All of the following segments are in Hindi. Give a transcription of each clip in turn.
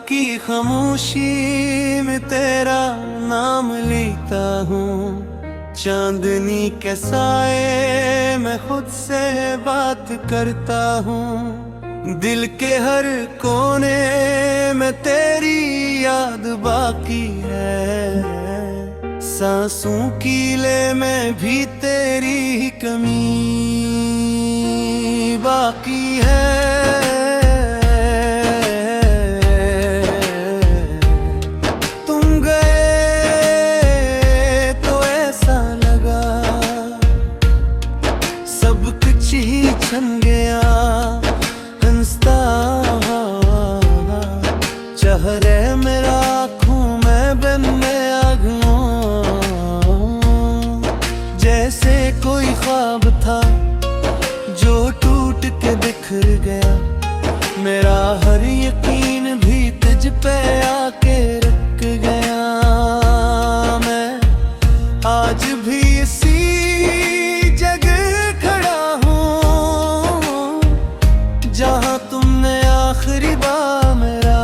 की खामोशी में तेरा नाम लेता हूँ। चांदनी के साए मैं खुद से बात करता हूँ। दिल के हर कोने में तेरी याद बाकी है। सांसों की ले में भी तेरी ही कमी बाकी है। छन गया हंसता चेहरे मेरा आँखों में बन गया। जैसे कोई ख्वाब था जो टूट के बिखर गया। मेरा हर यकीन भी तुझ पे आके रुक गया। मैं आज भी इसी जहाँ तुमने आखिरी बार मेरा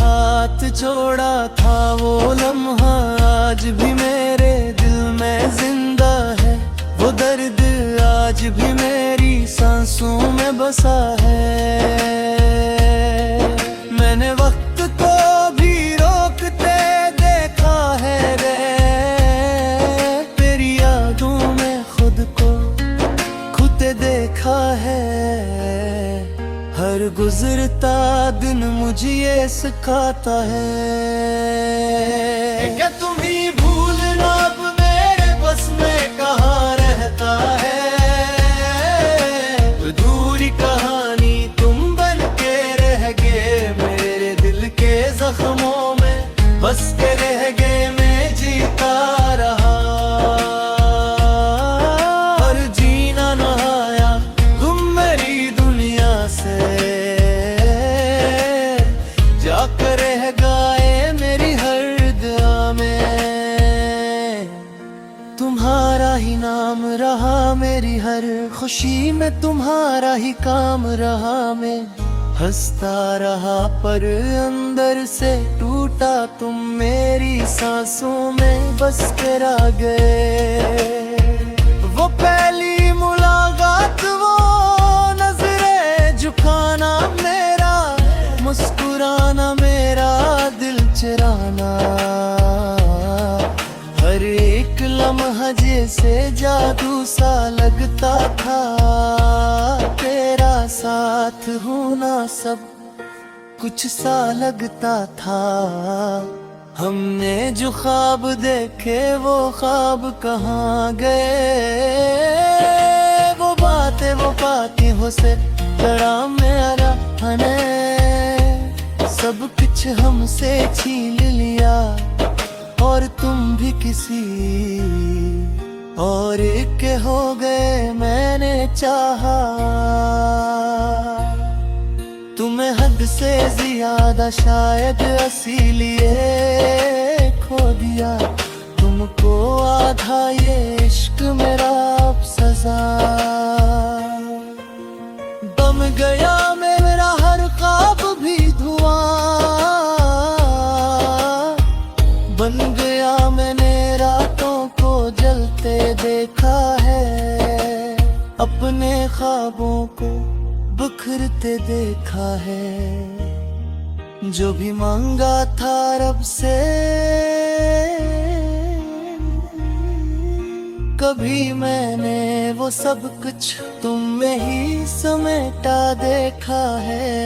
हाथ छोड़ा था। वो लम्हा आज भी मेरे दिल में जिंदा है। वो दर्द आज भी मेरी सांसों में बसा है। मैंने वक्त को भी रोकते देखा है रे। तेरी यादों में खुद को खोते देखा है। हर गुजरता दिन मुझे ये सिखाता है क्या तुम्हें भूलना अब मेरे बस में कहाँ रहता है। अधूरी कहानी तुम बन के रह गए मेरे दिल के जख्मों में बस के रह गए। मैं जीता रहा और जीना न आया तुम मेरी दुनिया से। जाकर रह गए मेरी हर दुआ में। तुम्हारा ही नाम रहा मेरी हर खुशी में। तुम्हारा ही काम रहा मैं हंसता रहा पर अंदर से टूटा। तुम मेरी सांसों में बस के रह गए। वो पहली मुलाकात वो नजरें झुकाना मेरा मुस्कुराना मेरा दिल चुराना। हर एक लम्हा जैसे जादू सा लगता था। तेरा साथ होना सब कुछ सा लगता था। हमने जो ख्वाब देखे वो ख्वाब कहाँ गए। वो बातें से लड़ा मेरा हने सब कुछ हमसे छीन लिया। और तुम भी किसी और के हो गए मैंने चाहा। तुम्हें हद से ज्यादा शायद इसीलिए खो दिया। तुमको आधा ये इश्क मेरा अब सजा। बम गया मेरा हर ख्वाब भी धुआं बन गया। मैंने रातों को जलते देखा है। अपने ख्वाबों को बिखरते देखा है। जो भी मांगा था रब से कभी मैंने वो सब कुछ तुम में ही समेटा देखा है।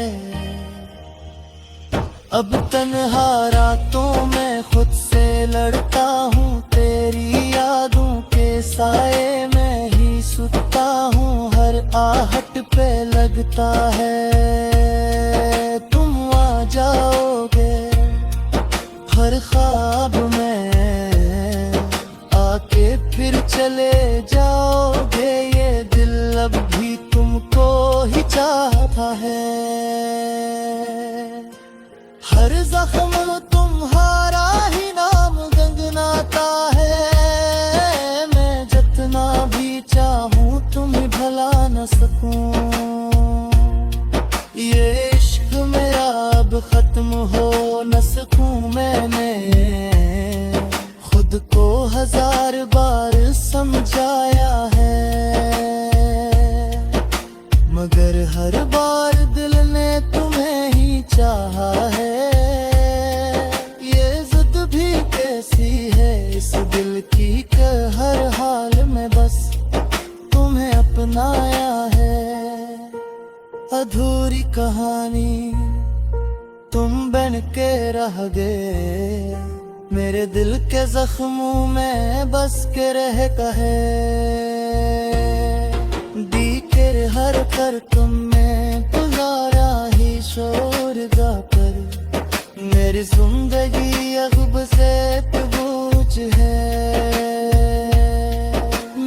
अब तन्हा रातों में खुद से लड़ता हूँ। तेरी यादों के साए में ही सुता हूँ। हर आहट पे लगता है तुम आ जाओगे। हर ख्वाब में आके फिर चले जाओगे। ये दिल अब भी तुमको ही चाहता है। हर जख्म तुम्हारा ही नाम गंगनाता है। मैं जितना भी चाहूँ तुम्हें भला न सकूं। ये इश्क मेरा अब खत्म खत्म हो न सकूं मैंने खुद को 1000 बार समझाया है, मगर हर बार दिल ने तुम्हें ही चाहा है। ये जिद भी कैसी है इस दिल की कि हर हाल में बस तुम्हें अपनाया है। अधूरी कहानी तुम बन के रह गए, मेरे दिल के जख्मों में बस के रह कहे। दीकर हर कर तुम में गुजारा ही शोर गाकर, मेरी जिंदगी अगब से तबूच है।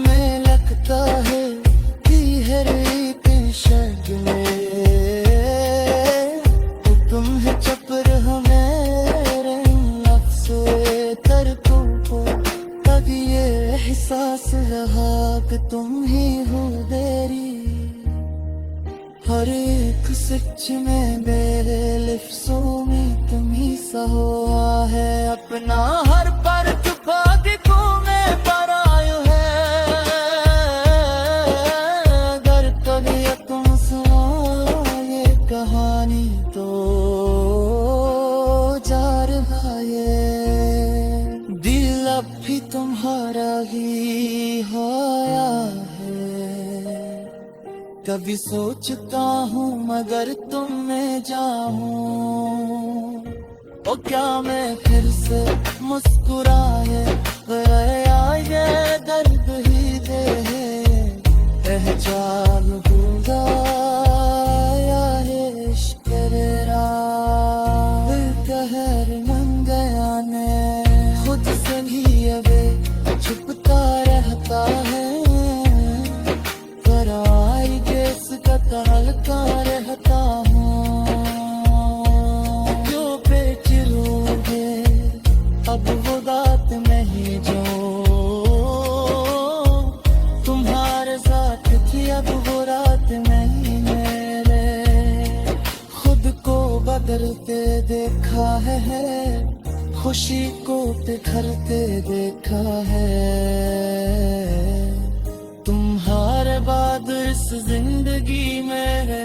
मैं लगता है कि हर एक शक में तुम है चपर हमें लफ्ज़ों तरकों को, तब ये एहसास रहा कि तुम ही हो देरी। हर एक सच में बेलफ्ज़ों में तुम ही सा हुआ है अपना। हर पर छुपा के तुम्हें परायो है, अगर कभी तुम सुनो ये कहानी तो जा रहा ये दिल अब भी तुम्हारा ही होया है। कभी सोचता हूँ मगर तुम में जाऊं, ओ क्या मैं फिर से मुस्कुराए गया ये दर्द ही दे पहचान होगा या इश्क़ तेरा। कहर मन गया ने खुद से ही अबे छुपता रहता है, पर आई जिसका तहलका रहता हूँ। क्यों बेचिरोगे अब वो बात नहीं जो तुम्हारे साथ थी, अब वो रात नहीं मेरे। खुद को बदलते देखा है, खुशी को बिखरते देखा है। तुम्हारे बाद इस जिंदगी में है